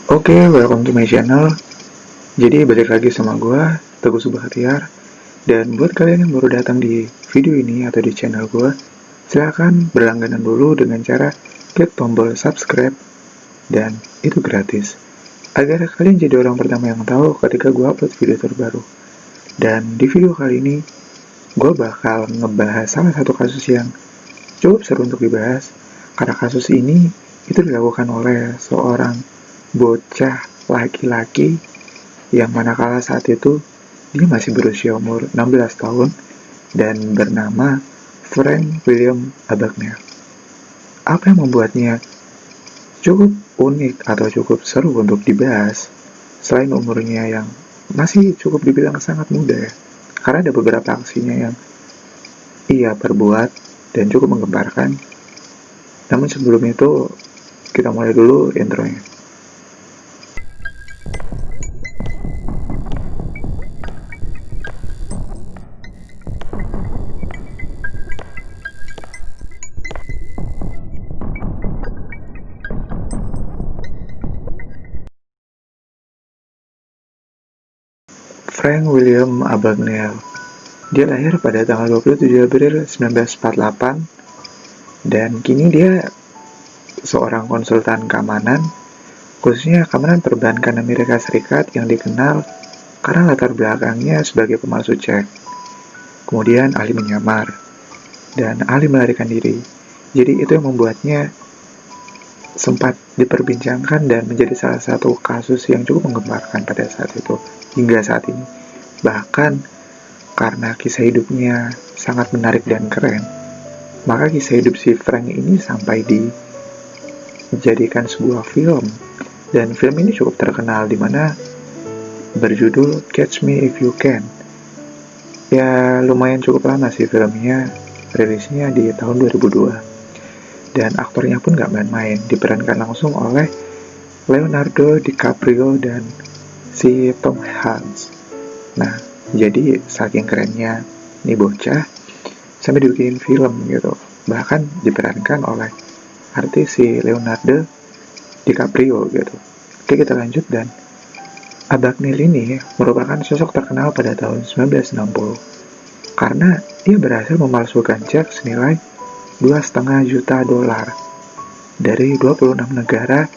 Oke, welcome to my channel. Jadi balik lagi sama gue, Teguh Subahtiar. Dan buat kalian yang baru datang di video ini atau di channel gue, silahkan berlangganan dulu dengan cara klik tombol subscribe, dan itu gratis. Agar kalian jadi orang pertama yang tahu ketika gue upload video terbaru. Dan di video kali ini, gue bakal ngebahas salah satu kasus yang cukup seru untuk dibahas. Karena kasus ini itu dilakukan oleh seorang bocah laki-laki yang manakala saat itu dia masih berusia umur 16 tahun dan bernama Frank William Abagnale. Apa yang membuatnya cukup unik atau cukup seru untuk dibahas selain umurnya yang masih cukup dibilang sangat muda ya, karena ada beberapa aksinya yang ia perbuat dan cukup menggemparkan. Namun sebelum itu kita mulai dulu intronya. Frank William Abagnale. Dia lahir pada tanggal 27 April 1948 dan kini dia seorang konsultan keamanan, khususnya keamanan perbankan Amerika Serikat yang dikenal karena latar belakangnya sebagai pemalsu cek. Kemudian ahli menyamar dan ahli melarikan diri. Jadi itu yang membuatnya sempat diperbincangkan dan menjadi salah satu kasus yang cukup menggemparkan pada saat itu hingga saat ini. Bahkan karena kisah hidupnya sangat menarik dan keren, maka kisah hidup si Frank ini sampai dijadikan sebuah film, dan film ini cukup terkenal di mana berjudul Catch Me If You Can. Ya lumayan cukup lama sih filmnya, rilisnya di tahun 2002, dan aktornya pun gak main-main, diperankan langsung oleh Leonardo DiCaprio dan si Tom Hanks. Nah, jadi saking kerennya nih bocah sampai dibikin film gitu, bahkan diperankan oleh artis si Leonardo DiCaprio gitu. Oke, kita lanjut. Dan Abagnale ini merupakan sosok terkenal pada tahun 1960 karena dia berhasil memalsukan cek senilai $2,5 juta dari 26 negara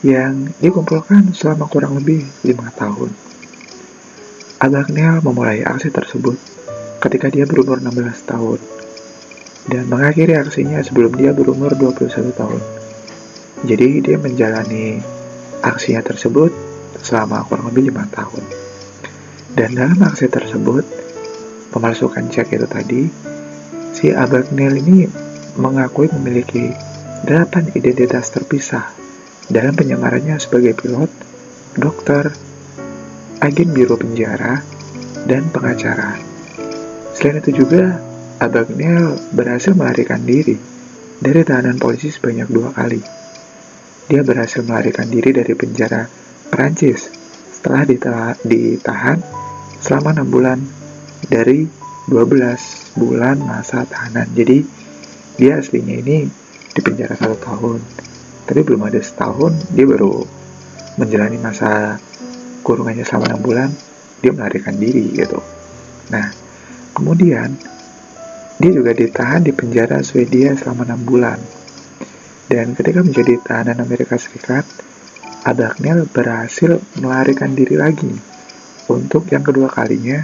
yang dikumpulkan selama kurang lebih 5 tahun. Abagnale memulai aksi tersebut ketika dia berumur 16 tahun dan mengakhiri aksinya sebelum dia berumur 21 tahun. Jadi dia menjalani aksinya tersebut selama kurang lebih 5 tahun. Dan dalam aksi tersebut, pemalsukan cek itu tadi, si Abagnale ini mengakui memiliki 8 identitas terpisah dalam penyamarannya sebagai pilot, dokter, agen biro penjara, dan pengacara. Selain itu juga, Abagnale berhasil melarikan diri dari tahanan polisi sebanyak 2 kali. Dia berhasil melarikan diri dari penjara Perancis setelah ditahan selama 6 bulan dari 12 bulan masa tahanan. Jadi dia aslinya ini di penjara 1 tahun, tapi belum ada setahun dia baru menjalani masa kurungannya selama 6 bulan, dia melarikan diri gitu. Nah, kemudian dia juga ditahan di penjara Swedia selama 6 bulan. Dan ketika menjadi tahanan Amerika Serikat, Abagnale berhasil melarikan diri lagi untuk yang kedua kalinya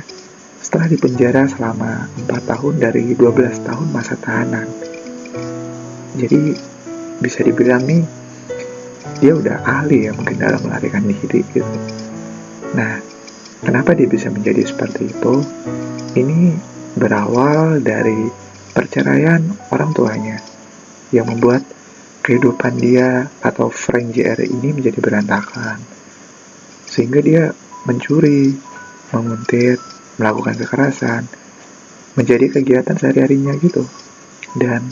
setelah dipenjara selama 4 tahun dari 12 tahun masa tahanan. Jadi bisa dibilang nih, dia udah ahli ya mungkin dalam melarikan diri gitu. Nah, kenapa dia bisa menjadi seperti itu? Ini berawal dari perceraian orang tuanya yang membuat kehidupan dia atau Frank JR ini menjadi berantakan. Sehingga dia mencuri, menguntit, melakukan kekerasan, menjadi kegiatan sehari-harinya gitu. Dan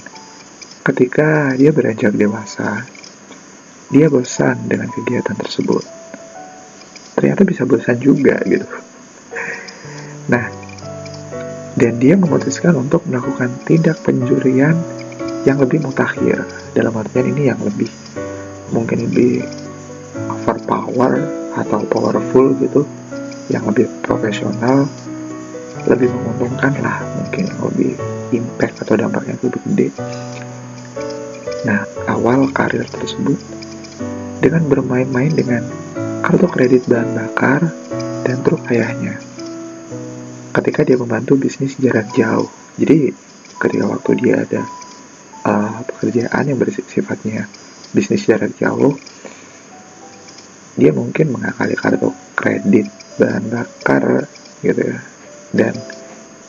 ketika dia beranjak dewasa, dia bosan dengan kegiatan tersebut. Ternyata bisa bosan juga gitu. Nah, dan dia memutuskan untuk melakukan tindak pencurian yang lebih mutakhir. Dalam artian ini yang lebih mungkin lebih power atau powerful gitu, yang lebih profesional, lebih menguntungkan lah, mungkin yang lebih impact atau dampaknya lebih gede. Nah, awal karir tersebut dengan bermain-main dengan kartu kredit bahan bakar dan truk ayahnya ketika dia membantu bisnis jarak jauh. Jadi ketika waktu dia ada pekerjaan yang bersifatnya bisnis jarak jauh, dia mungkin mengakali kartu kredit bahan bakar gitu ya, dan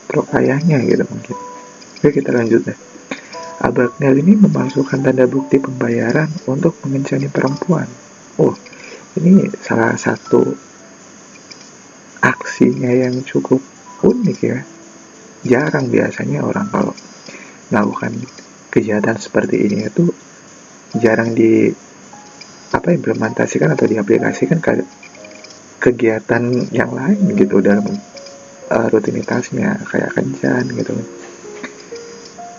truk ayahnya gitu mungkin. Oke, kita lanjut deh. Abagnale ini memasukkan tanda bukti pembayaran untuk mengencani perempuan. Oh, ini salah satu aksinya yang cukup unik ya. Jarang biasanya orang kalau melakukan kejahatan seperti ini itu jarang implementasikan atau diaplikasikan ke kegiatan yang lain gitu dalam rutinitasnya kayak kencan gitu.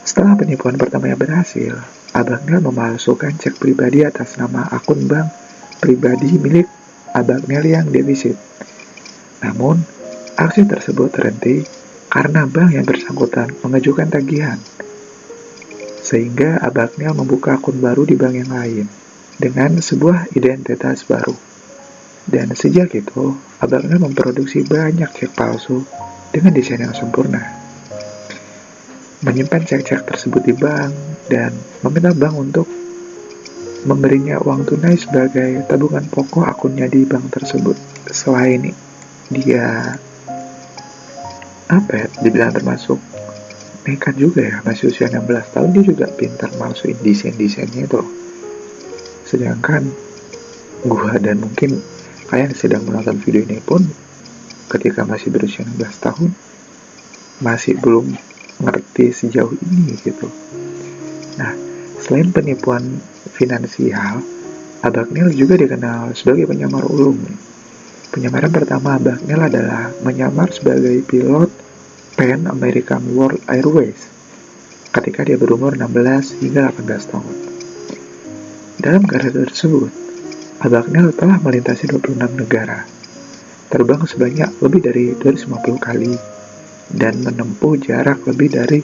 Setelah penipuan pertamanya berhasil, Abagnale memalsukan cek pribadi atas nama akun bank pribadi milik Abagnale yang defisit. Namun, aksi tersebut terhenti karena bank yang bersangkutan mengajukan tagihan, sehingga Abagnale membuka akun baru di bank yang lain dengan sebuah identitas baru. Dan sejak itu, Abagnale memproduksi banyak cek palsu dengan desain yang sempurna, menyimpan cek-cek tersebut di bank, dan meminta bank untuk memberinya uang tunai sebagai tabungan pokok akunnya di bank tersebut. Selain dia dibilang termasuk nekat juga ya, masih usia 16 tahun, dia juga pintar malsuin desain-desainnya itu. Sedangkan gua dan mungkin kalian sedang menonton video ini pun ketika masih berusia 16 tahun masih belum ngerti sejauh ini gitu. Nah, selain penipuan finansial, Abagnale juga dikenal sebagai penyamar ulung. Penyamaran pertama Abagnale adalah menyamar sebagai pilot Pan American World Airways ketika dia berumur 16 hingga 18 tahun. Dalam karir tersebut, Abagnale telah melintasi 26 negara, terbang sebanyak lebih dari 250 kali, dan menempuh jarak lebih dari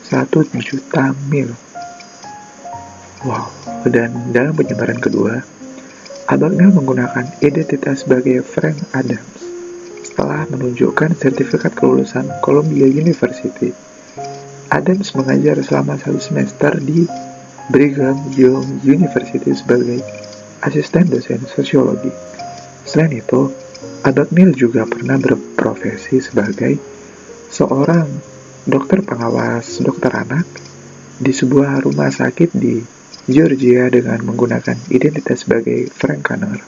1 juta mil. Wow, dan dalam penyebaran kedua, Abagnale menggunakan identitas sebagai Frank Adams setelah menunjukkan sertifikat kelulusan Columbia University. Adams mengajar selama 1 semester di Brigham Young University sebagai asisten dosen sosiologi. Selain itu, Abagnale juga pernah berprofesi sebagai seorang dokter pengawas dokter anak di sebuah rumah sakit di Georgia dengan menggunakan identitas sebagai Frank Connor.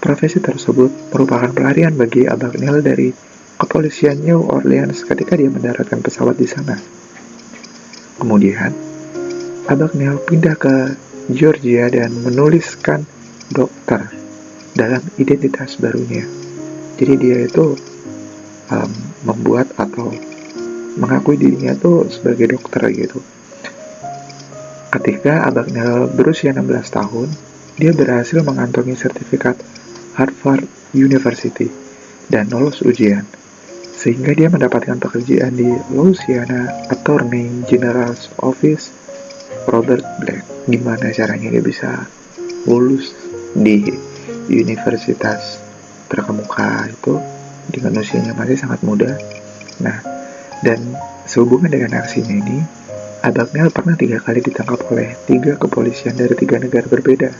Profesi tersebut merupakan pelarian bagi Abagnale dari kepolisian New Orleans ketika dia mendaratkan pesawat di sana. Kemudian, Abagnale pindah ke Georgia dan menuliskan dokter dalam identitas barunya. Jadi dia itu membuat atau mengakui dirinya tuh sebagai dokter gitu. Ketika Abagnale berusia 16 tahun, dia berhasil mengantongi sertifikat Harvard University dan lolos ujian, sehingga dia mendapatkan pekerjaan di Louisiana Attorney General's Office Robert Black. Gimana caranya dia bisa lulus di universitas terkemuka itu dengan usianya masih sangat muda. Nah, dan sehubungan dengan aksinya ini, Abagnale pernah 3 kali ditangkap oleh 3 kepolisian dari 3 negara berbeda,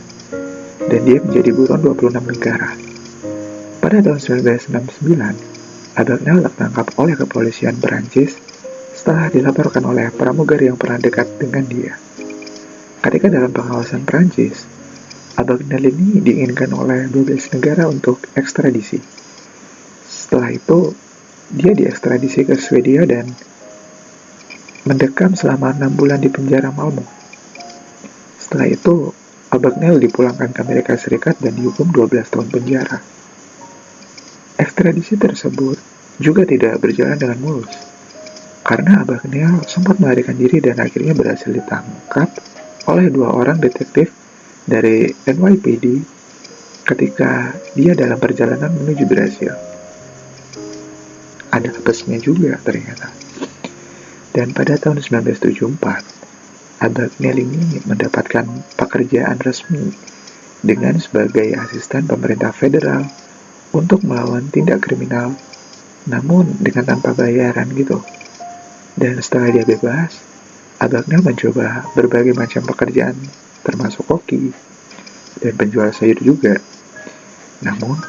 dan dia menjadi buron 26 negara. Pada tahun 1969, Abagnale tertangkap oleh kepolisian Perancis setelah dilaporkan oleh pramugari yang pernah dekat dengan dia. Ketika dalam pengawasan Perancis, Abagnale ini diinginkan oleh 12 negara untuk ekstradisi. Setelah itu, dia diekstradisi ke Swedia dan mendekam selama 6 bulan di penjara Malmo. Setelah itu, Abagnale dipulangkan ke Amerika Serikat dan dihukum 12 tahun penjara. Ekstradisi tersebut juga tidak berjalan dengan mulus, karena Abagnale sempat melarikan diri dan akhirnya berhasil ditangkap oleh 2 orang detektif dari NYPD ketika dia dalam perjalanan menuju Brasil. Ada apesnya juga ternyata. Dan pada tahun 1974, Abagnale ini mendapatkan pekerjaan resmi dengan sebagai asisten pemerintah federal untuk melawan tindak kriminal, namun dengan tanpa bayaran gitu. Dan setelah dia bebas, Abagnale mencoba berbagai macam pekerjaan, termasuk koki dan penjual sayur juga. Namun,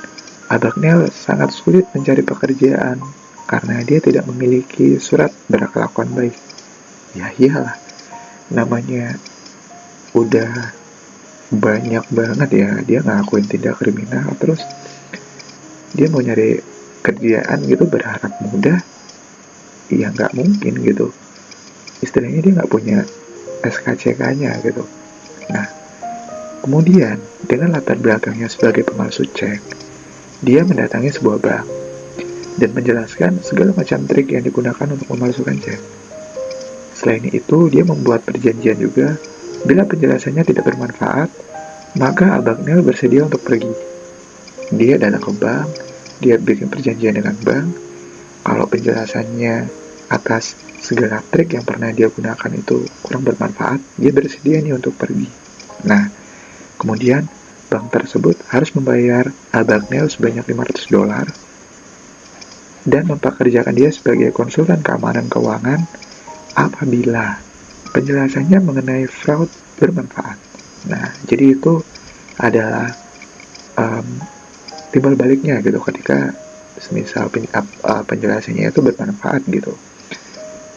Abagnale sangat sulit mencari pekerjaan karena dia tidak memiliki surat berkelakuan baik. Ya iyalah, namanya udah banyak banget ya dia ngelakuin tindak kriminal, terus dia mau nyari kerjaan gitu berharap mudah, ya nggak mungkin gitu. Istilahnya dia nggak punya SKCK-nya gitu. Nah, kemudian dengan latar belakangnya sebagai pemalsu cek, dia mendatangi sebuah bank dan menjelaskan segala macam trik yang digunakan untuk memalsukan cek. Selain itu, dia membuat perjanjian juga. Bila penjelasannya tidak bermanfaat, maka Abagnale bersedia untuk pergi. Dia datang ke bank, dia bikin perjanjian dengan bank. Kalau penjelasannya atas segala trik yang pernah dia gunakan itu kurang bermanfaat, dia bersedia nih untuk pergi. Nah, kemudian bank tersebut harus membayar Abagnale sebanyak $500 dan mempekerjakan dia sebagai konsultan keamanan keuangan apabila penjelasannya mengenai fraud bermanfaat. Nah, jadi itu adalah timbal baliknya gitu ketika semisal penjelasannya itu bermanfaat gitu.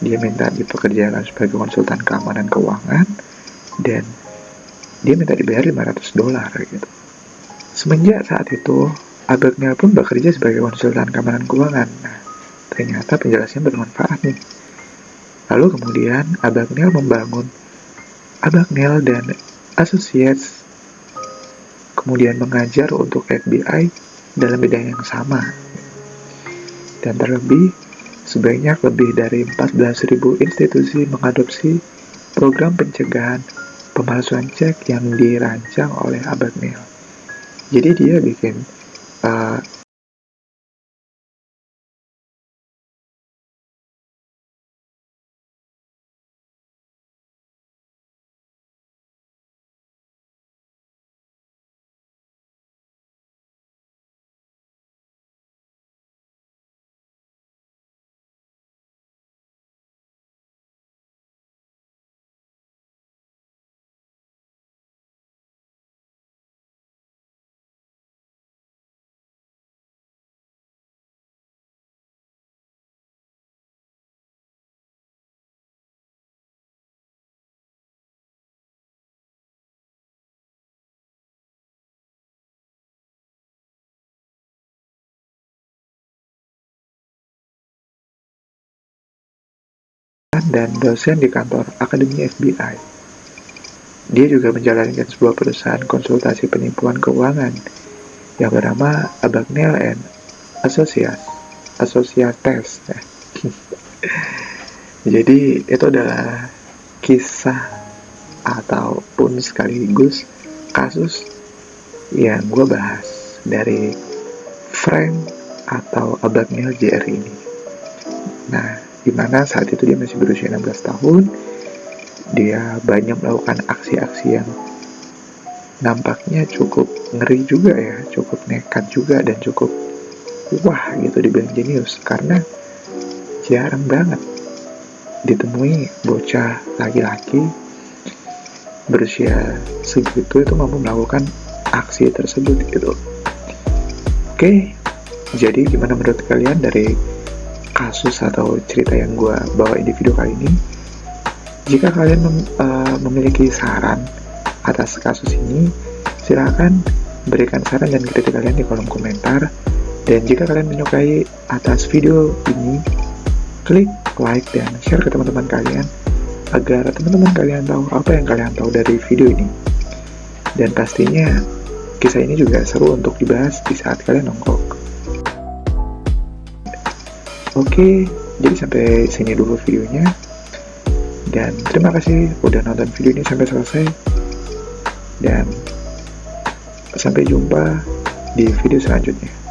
Dia minta dipekerjakan sebagai konsultan keamanan keuangan dan dia minta dibayar $500 gitu. Semenjak saat itu, Abagnale pun bekerja sebagai konsultan keamanan keuangan. Nah, ternyata penjelasannya bermanfaat nih. Lalu kemudian Abagnale membangun Abagnale dan Associates, kemudian mengajar untuk FBI dalam bidang yang sama. Dan terlebih, sebanyak lebih dari 14.000 institusi mengadopsi program pencegahan pemalsuan cek yang dirancang oleh Abagnale. Jadi dia bikin dan dosen di kantor Akademi FBI. Dia juga menjalankan sebuah perusahaan konsultasi penipuan keuangan yang bernama Abagnale and Associates. Jadi itu adalah kisah ataupun sekaligus kasus yang gue bahas dari Frank atau Abagnale Jr. ini. Nah, dimana saat itu dia masih berusia 16 tahun, dia banyak melakukan aksi-aksi yang nampaknya cukup ngeri juga ya, cukup nekat juga dan cukup wah gitu dibilang jenius, karena jarang banget ditemui bocah laki-laki berusia segitu itu mampu melakukan aksi tersebut gitu. Oke, jadi gimana menurut kalian dari kasus atau cerita yang gue bawain di video kali ini? Jika kalian memiliki saran atas kasus ini, silakan berikan saran dan kritik kalian di kolom komentar. Dan jika kalian menyukai atas video ini, klik like dan share ke teman-teman kalian agar teman-teman kalian tahu apa yang kalian tahu dari video ini. Dan pastinya kisah ini juga seru untuk dibahas di saat kalian nongkrong. Oke, jadi sampai sini dulu videonya. Dan terima kasih udah nonton video ini sampai selesai. Dan sampai jumpa di video selanjutnya.